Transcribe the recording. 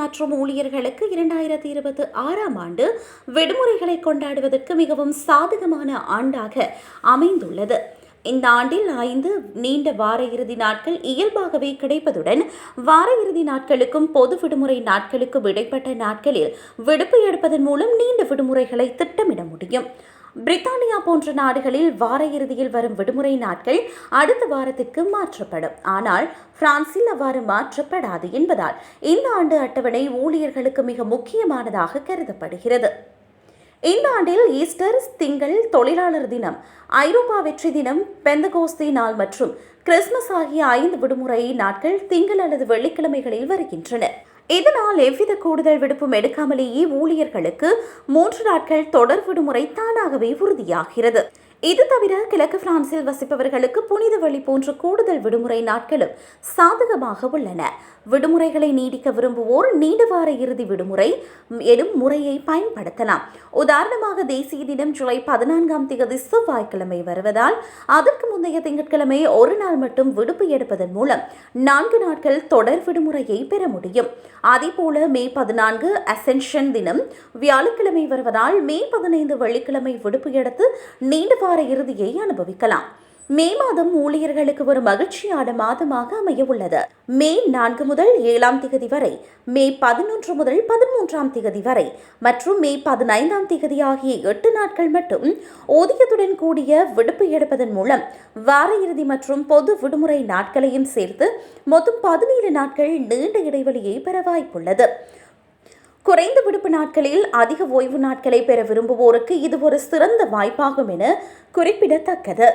பணியாற்றும் ஊழியர்களுக்கு 2026ஆம் ஆண்டு விடுமுறைகளை கொண்டாடுவதற்கு மிகவும் சாதகமான ஆண்டாக அமைந்துள்ளது. இந்த ஆண்டில் 5 நீண்ட வார இறுதி நாட்கள் இயல்பாகவே கிடைப்பதுடன் வார இறுதி நாட்களுக்கும் பொது விடுமுறை நாட்களுக்கும் இடைப்பட்ட நாட்களில் விடுப்பு எடுப்பதன் மூலம் நீண்ட விடுமுறைகளை திட்டமிட முடியும். பிரித்தானியா போன்ற நாடுகளில் வார இறுதியில் வரும் விடுமுறை நாட்கள் அடுத்த வாரத்திற்கு மாற்றப்படும். ஆனால் பிரான்சில் அவ்வாறு மாற்றப்படாது என்பதால் இந்த ஆண்டு அட்டவணை ஊழியர்களுக்கு மிக முக்கியமானதாக கருதப்படுகிறது. இந்த ஆண்டில் ஈஸ்டர், திங்கள், தொழிலாளர் தினம், ஐரோப்பா வெற்றி தினம், பெந்தகோஸ்தே நாள் மற்றும் கிறிஸ்துமஸ் ஆகிய 5 விடுமுறை நாட்கள் திங்கள் அல்லது வெள்ளிக்கிழமைகளில் வருகின்றன. இதனால் எவ்வித கூடுதல் விடுப்பும் எடுக்காமலேயே ஊழியர்களுக்கு 3 நாட்கள் தொடர் விடுமுறை தானாகவே உறுதியாகிறது. இது தவிர கிழக்கு பிரான்சில் வசிப்பவர்களுக்கு புனித வெள்ளி போன்ற கூடுதல் விடுமுறை நாட்களும் சாதகமாக உள்ளன. விடுமுறைகளை நீடிக்க விரும்புவோர் நீண்ட வார இறுதி விடுமுறை எனும் முறையை பயன்படுத்தலாம். உதாரணமாக தேசிய தினம் ஜூலை 14ஆம் தேதி செவ்வாய்க்கிழமை வருவதால் அதற்கு முந்தைய திங்கட்கிழமை ஒரு நாள் மட்டும் விடுப்பு எடுப்பதன் மூலம் 4 நாட்கள் தொடர் விடுமுறையை பெற முடியும். அதேபோல மே 14 அசென்ஷன் தினம் வியாழக்கிழமை வருவதால் மே 15 வெள்ளிக்கிழமை விடுப்பு எடுத்து நீண்ட வார இறுதியை அனுபவிக்கலாம். மே மாதம் ஊழியர்களுக்கு ஒரு மகிழ்ச்சியான மாதமாக அமைய உள்ளது. மே 4 முதல் 7ஆம் தேதி வரை, மே 11 முதல் 13ஆம் தேதி வரை மற்றும் மே 15ஆம் தேதி ஆகிய 8 நாட்கள் மட்டும் ஊதியத்துடன் கூடிய விடுப்பு எடுப்பதன் மூலம் வார இறுதி மற்றும் பொது விடுமுறை நாட்களையும் சேர்த்து மொத்தம் 17 நாட்கள் நீண்ட இடைவெளியை பெற வாய்ப்புள்ளது. குறைந்த விடுப்பு நாட்களில் அதிக ஓய்வு நாட்களை பெற விரும்புவோருக்கு இது ஒரு சிறந்த வாய்ப்பாகும் என குறிப்பிடத்தக்கது.